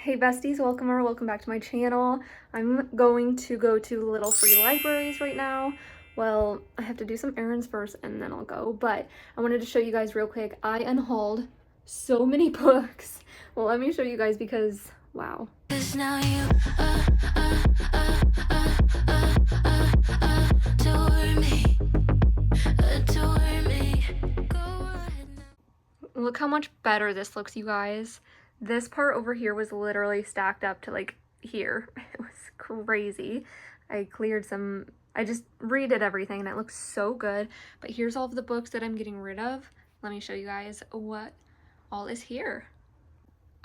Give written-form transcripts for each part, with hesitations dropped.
Hey besties, welcome back to my channel. I'm going to go to Little Free Libraries right now. Well, I have to do some errands first and then I'll go, but I wanted to show you guys real quick. I unhauled so many books. Well, let me show you guys because, wow. Now you, adore me. Look how much better this looks, you guys. This part over here was literally stacked up to like here. It was crazy. I just redid everything and it looks so good. But here's all of the books that I'm getting rid of. Let me show you guys what all is here.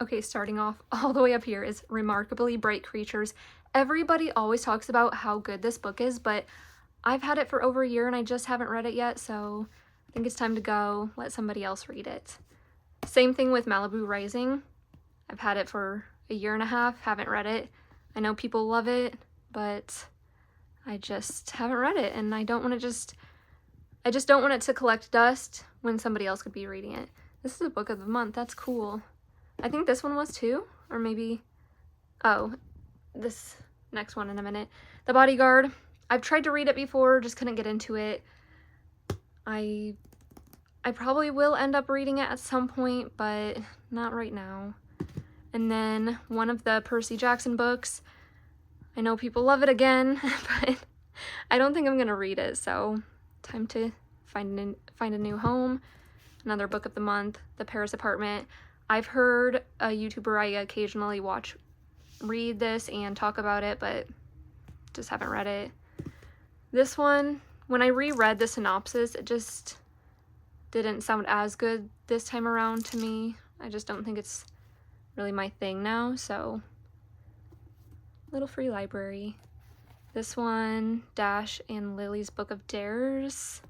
Okay, starting off all the way up here is Remarkably Bright Creatures. Everybody always talks about how good this book is, but I've had it for over a year and I just haven't read it yet, so I think it's time to go let somebody else read it. Same thing with Malibu Rising. I've had it for a year and a half, haven't read it. I know people love it, but I just haven't read it, and I just don't want it to collect dust when somebody else could be reading it. This is a book of the month. That's cool. I think this one was too, or maybe, oh, this next one in a minute. The Bodyguard. I've tried to read it before, just couldn't get into it. I probably will end up reading it at some point, but not right now. And then one of the Percy Jackson books. I know people love it again, but I don't think I'm gonna read it, so time to find a new home. Another book of the month, The Paris Apartment. I've heard a YouTuber I occasionally watch read this and talk about it, but just haven't read it. This one, when I reread the synopsis, it just didn't sound as good this time around to me. I just don't think it's really my thing now, so Little Free Library. This one, Dash and Lily's Book of Dares.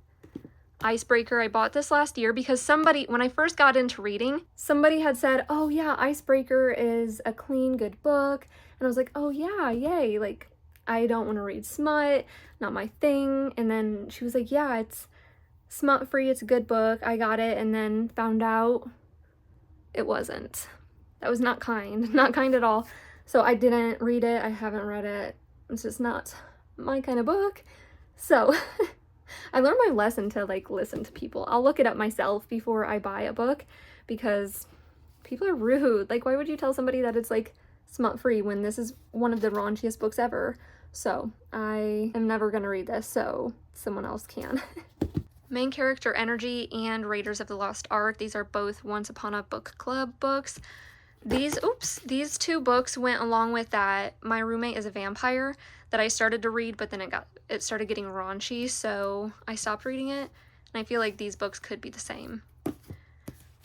Icebreaker. I bought this last year because somebody, when I first got into reading, somebody had said, oh yeah, Icebreaker is a clean, good book. And I was like, oh yeah, yay. Like, I don't want to read smut, not my thing. And then she was like, yeah, it's smut free, it's a good book. I got it and then found out it wasn't. That was not kind at all. So I didn't read it. I haven't read it. It's just not my kind of book. So I learned my lesson to like listen to people. I'll look it up myself before I buy a book because people are rude. Like, why would you tell somebody that it's like smut free when this is one of the raunchiest books ever? So I am never gonna read this, so someone else can. Main Character Energy and Raiders of the Lost Ark. These are both Once Upon a Book Club books. These two books went along with that My Roommate is a Vampire that I started to read, but then it started getting raunchy, so I stopped reading it, and I feel like these books could be the same.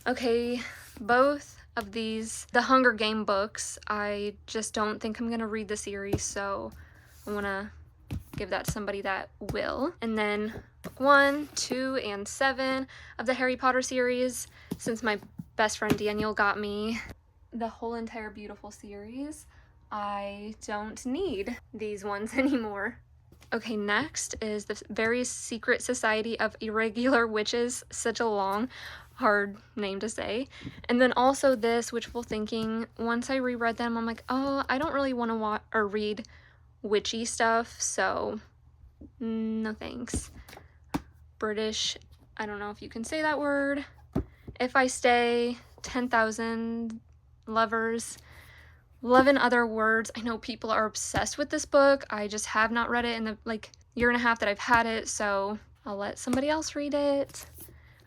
Okay, both of these, the Hunger Game books, I just don't think I'm gonna read the series, so I wanna give that to somebody that will. And then book 1, 2, and 7 of the Harry Potter series, since my best friend Danielle got me the whole entire Beautiful series, I don't need these ones anymore. Okay, next is the Very Secret Society of Irregular Witches. Such a long, hard name to say. And then also this, Wishful Thinking. Once I reread them, I'm like, oh, I don't really want to read witchy stuff, so no thanks. British, I don't know if you can say that word. If I Stay, 10,000 Lovers, 11 Other Words. I know people are obsessed with this book. I just have not read it in the like year and a half that I've had it, so I'll let somebody else read it.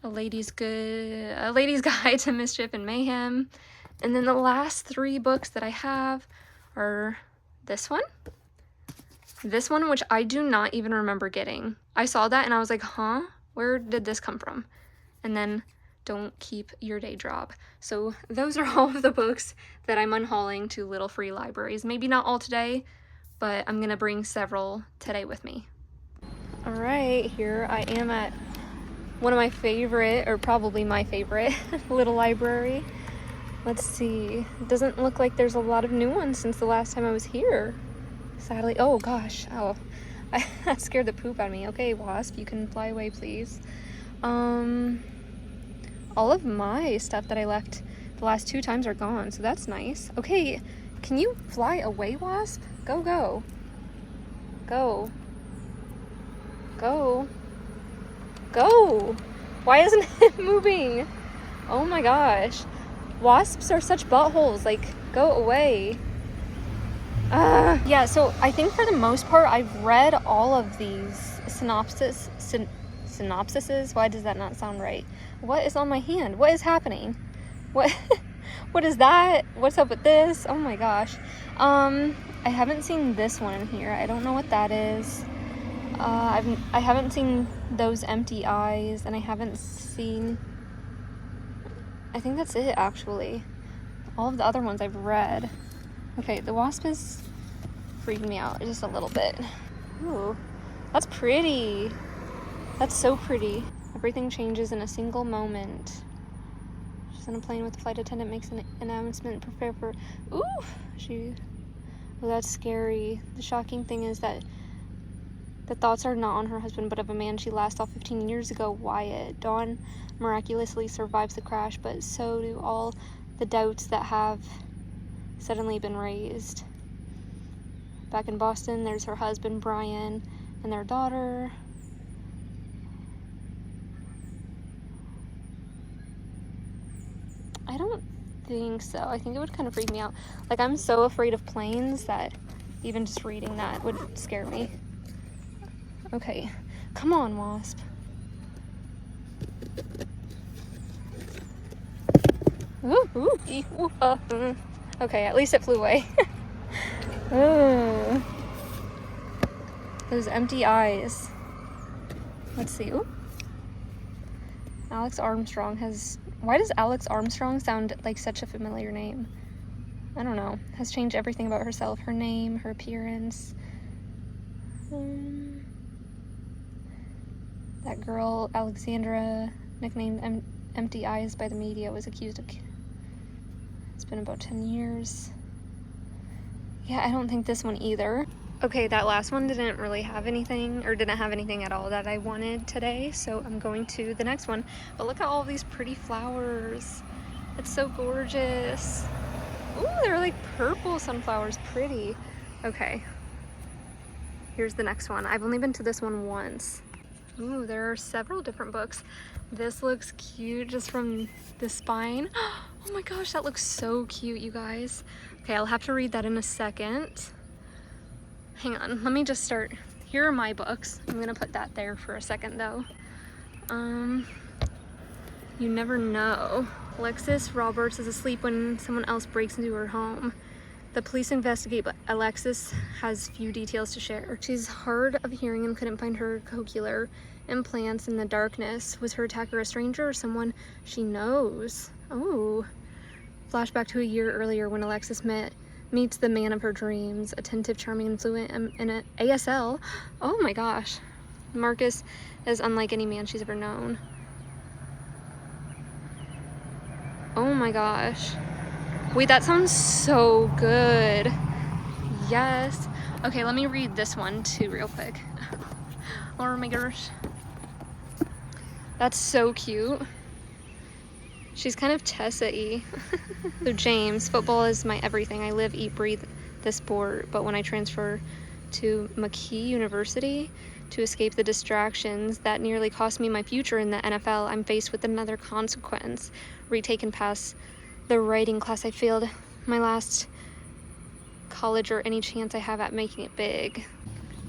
A Lady's Guide to Mischief and Mayhem. And then the last 3 books that I have are this one, which I do not even remember getting. I saw that and I was like, huh? Where did this come from? And then Don't Keep Your Day Job. So those are all of the books that I'm unhauling to Little Free Libraries. Maybe not all today, but I'm gonna bring several today with me. All right, here I am at one of my favorite, or probably my favorite, little library. Let's see. It doesn't look like there's a lot of new ones since the last time I was here. Sadly. Oh gosh. Oh, that scared the poop out of me. Okay, wasp, you can fly away, please. All of my stuff that I left the last 2 times are gone, so that's nice. Okay, Can you fly away, wasp? Go, go. Go. Go. Go. Why isn't it moving? Oh my gosh. Wasps are such buttholes. Like, go away. Yeah, so I think for the most part, I've read all of these synopsises. Why does that not sound right? What is on my hand? What is happening? What what is that? What's up with this? Oh my gosh. I haven't seen this one in here. I don't know what that is. I haven't seen Those Empty Eyes, and I haven't seen, I think that's it actually. All of the other ones I've read. Okay, the wasp is freaking me out just a little bit. Ooh, that's pretty. That's so pretty. Everything changes in a single moment. She's on a plane with the flight attendant, makes an announcement, prepare for, ooh, well, that's scary. The shocking thing is that the thoughts are not on her husband, but of a man she last saw 15 years ago, Wyatt. Dawn miraculously survives the crash, but so do all the doubts that have suddenly been raised. Back in Boston, there's her husband, Brian, and their daughter. I don't think so. I think it would kind of freak me out. Like, I'm so afraid of planes that even just reading that would scare me. Okay, come on, wasp. Ooh, ooh, okay, at least it flew away. Ooh. Those empty eyes. Let's see. Ooh. Alex Armstrong has... Why does Alex Armstrong sound like such a familiar name? I don't know. Has changed everything about herself. Her name, her appearance. That girl, Alexandra, nicknamed Empty Eyes by the media, was accused of... It's been about 10 years. Yeah, I don't think this one either. Okay, that last one didn't really have anything, or didn't have anything at all that I wanted today, so I'm going to the next one. But look at all these pretty flowers. It's so gorgeous. Ooh, they're like purple sunflowers, pretty. Okay, here's the next one. I've only been to this one once. Ooh, there are several different books. This looks cute just from the spine. Oh my gosh, that looks so cute, you guys. Okay, I'll have to read that in a second. Hang on, let me just start. Here are my books. I'm gonna put that there for a second though. You Never Know. Alexis Roberts is asleep when someone else breaks into her home. The police investigate, but Alexis has few details to share. She's hard of hearing and couldn't find her cochlear implants in the darkness. Was her attacker a stranger or someone she knows? Oh. Flashback to a year earlier when Alexis meets the man of her dreams, attentive, charming, and fluent in an ASL. Oh my gosh. Marcus is unlike any man she's ever known. Oh my gosh. Wait, that sounds so good. Yes. Okay, let me read this one too real quick. Oh my gosh. That's so cute. She's kind of Tessa-y. So James, football is my everything. I live, eat, breathe the sport. But when I transfer to McKee University to escape the distractions that nearly cost me my future in the NFL, I'm faced with another consequence. Retaken past the writing class I failed, my last college or any chance I have at making it big.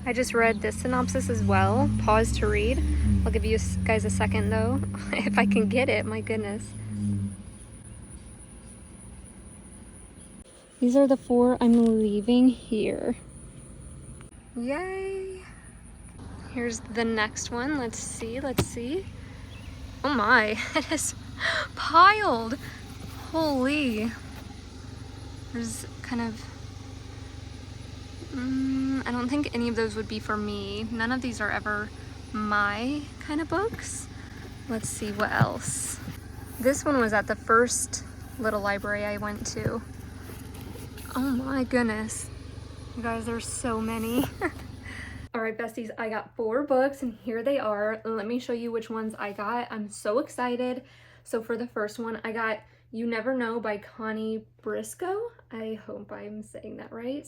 I just read this synopsis as well. Pause to read. I'll give you guys a second though, if I can get it, my goodness. These are the 4 I'm leaving here. Yay! Here's the next one. Let's see. Oh my, it is piled. Holy. There's kind of... I don't think any of those would be for me. None of these are ever my kind of books. Let's see what else. This one was at the first little library I went to. Oh my goodness. You guys, there's so many. All right, besties, I got 4 books and here they are. Let me show you which ones I got. I'm so excited. So for the first one, I got You Never Know by Connie Briscoe. I hope I'm saying that right.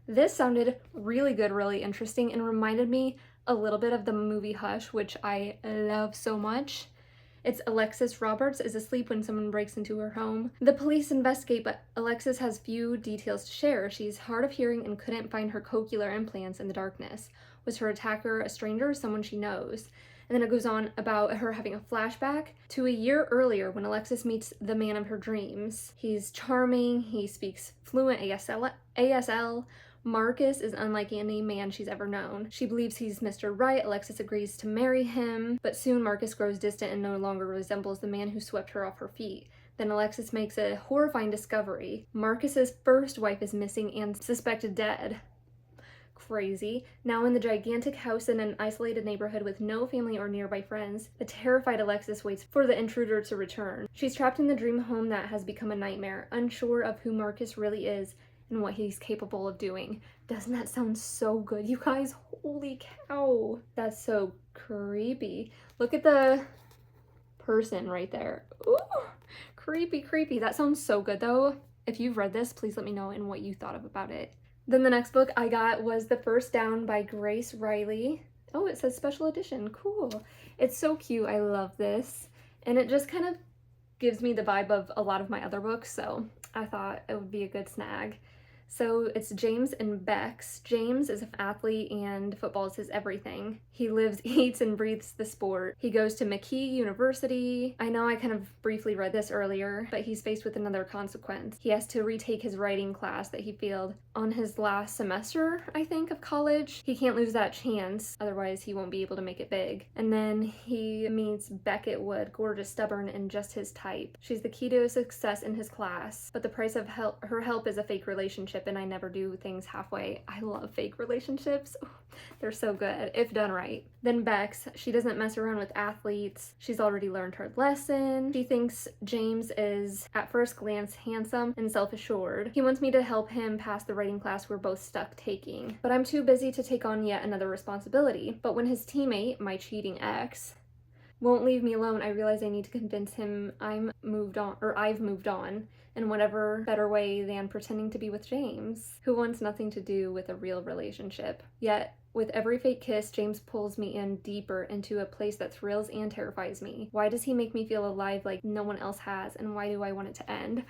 This sounded really good, really interesting, and reminded me a little bit of the movie Hush, which I love so much. It's Alexis Roberts is asleep when someone breaks into her home. The police investigate, but Alexis has few details to share. She's hard of hearing and couldn't find her cochlear implants in the darkness. Was her attacker a stranger or someone she knows? And then it goes on about her having a flashback to a year earlier when Alexis meets the man of her dreams. He's charming, he speaks fluent ASL. Marcus is unlike any man she's ever known. She believes he's Mr. Right. Alexis agrees to marry him, but soon Marcus grows distant and no longer resembles the man who swept her off her feet. Then Alexis makes a horrifying discovery. Marcus's first wife is missing and suspected dead. Crazy. Now in the gigantic house in an isolated neighborhood with no family or nearby friends, the terrified Alexis waits for the intruder to return. She's trapped in the dream home that has become a nightmare, unsure of who Marcus really is and what he's capable of doing. Doesn't that sound so good, you guys? Holy cow. That's so creepy. Look at the person right there. Ooh, creepy, creepy. That sounds so good though. If you've read this, please let me know and what you thought about it. Then the next book I got was The First Down by Grace Riley. Oh, it says special edition. Cool. It's so cute. I love this. And it just kind of gives me the vibe of a lot of my other books, so I thought it would be a good snag. So it's James and Bex. James is an athlete and football is his everything. He lives, eats, and breathes the sport. He goes to McKee University. I know I kind of briefly read this earlier, but he's faced with another consequence. He has to retake his writing class that he failed on his last semester, I think, of college. He can't lose that chance, otherwise he won't be able to make it big. And then he meets Beckett Wood, gorgeous, stubborn, and just his type. She's the key to success in his class, but the price of her help is a fake relationship, and I never do things halfway. I love fake relationships. They're so good, if done right. Then Bex, she doesn't mess around with athletes. She's already learned her lesson. She thinks James is, at first glance, handsome and self-assured. He wants me to help him pass the writing class we're both stuck taking, but I'm too busy to take on yet another responsibility. But when his teammate, my cheating ex, won't leave me alone, I realize I need to convince him I've moved on in whatever better way than pretending to be with James, who wants nothing to do with a real relationship. Yet, with every fake kiss, James pulls me in deeper into a place that thrills and terrifies me. Why does he make me feel alive like no one else has, and why do I want it to end?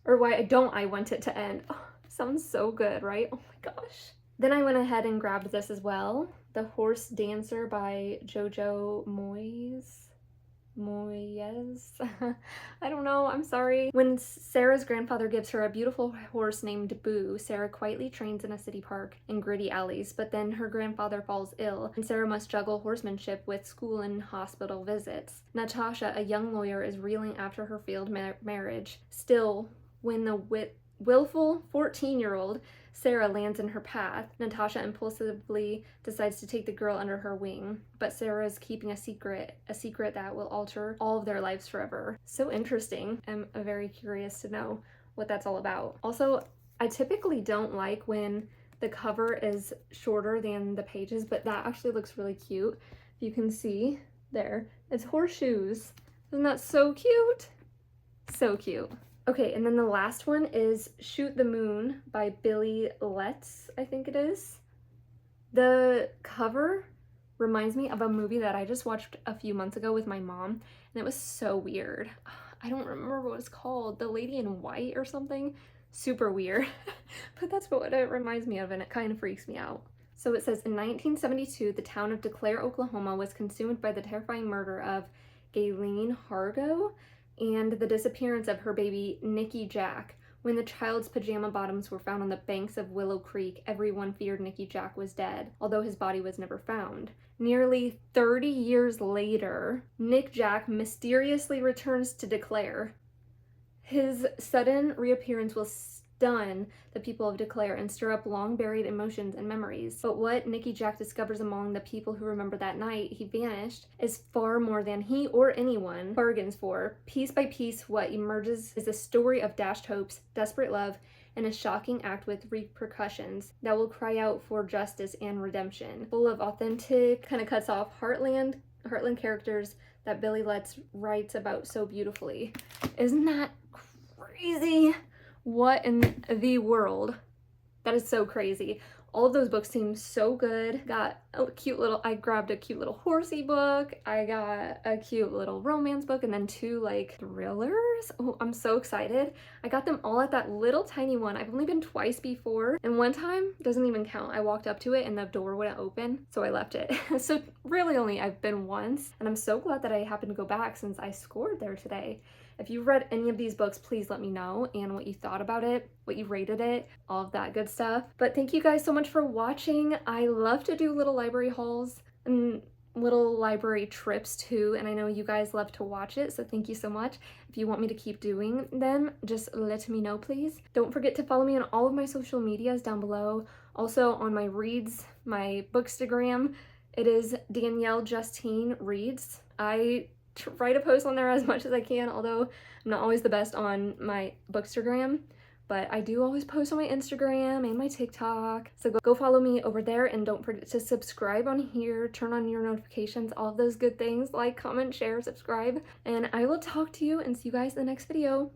Or why don't I want it to end? Oh, sounds so good, right? Oh my gosh. Then I went ahead and grabbed this as well. The Horse Dancer by Jojo Moyes. I don't know, I'm sorry. When Sarah's grandfather gives her a beautiful horse named Boo, Sarah quietly trains in a city park in gritty alleys, but then her grandfather falls ill, and Sarah must juggle horsemanship with school and hospital visits. Natasha, a young lawyer, is reeling after her failed marriage. Still, when the willful 14-year-old Sarah lands in her path, Natasha impulsively decides to take the girl under her wing, but Sarah is keeping a secret that will alter all of their lives forever. So interesting. I'm very curious to know what that's all about. Also, I typically don't like when the cover is shorter than the pages, but that actually looks really cute. You can see there, it's horseshoes. Isn't that so cute? So cute. Okay, and then the last one is Shoot the Moon by Billy Letts, I think it is. The cover reminds me of a movie that I just watched a few months ago with my mom, and it was so weird. I don't remember what it's called. The Lady in White or something. Super weird. But that's what it reminds me of, and it kind of freaks me out. So it says, in 1972, the town of DeClaire, Oklahoma was consumed by the terrifying murder of Gayleen Hargo and the disappearance of her baby, Nikki Jack. When the child's pajama bottoms were found on the banks of Willow Creek, everyone feared Nikki Jack was dead, although his body was never found. Nearly 30 years later, Nick Jack mysteriously returns to DeClaire. His sudden reappearance will stun the people of DeClaire and stir up long-buried emotions and memories. But what Nikki Jack discovers among the people who remember that night he vanished is far more than he or anyone bargains for. Piece by piece, what emerges is a story of dashed hopes, desperate love, and a shocking act with repercussions that will cry out for justice and redemption. Full of authentic, kind of cuts off heartland characters that Billy Letts writes about so beautifully. Isn't that crazy? What in the world? That is so crazy. All of those books seem so good. Got a cute little, I grabbed a cute little horsey book. I got a cute little romance book and then 2 like thrillers. Oh, I'm so excited. I got them all at that little tiny one. I've only been twice before, and one time doesn't even count. I walked up to it and the door wouldn't open, so I left it. So really only I've been once, and I'm so glad that I happened to go back since I scored there today. If you read any of these books, please let me know and what you thought about it, what you rated it, all of that good stuff. But thank you guys so much for watching. I love to do little library hauls and little library trips too, and I know you guys love to watch it, so thank you so much. If you want me to keep doing them, just let me know, please. Don't forget to follow me on all of my social medias down below. Also on my reads, my bookstagram, it is Danielle Justine Reads. I try to post on there as much as I can, although I'm not always the best on my bookstagram, but I do always post on my Instagram and my TikTok. So go follow me over there, and don't forget to subscribe on here, turn on your notifications, all of those good things, like, comment, share, subscribe, and I will talk to you and see you guys in the next video.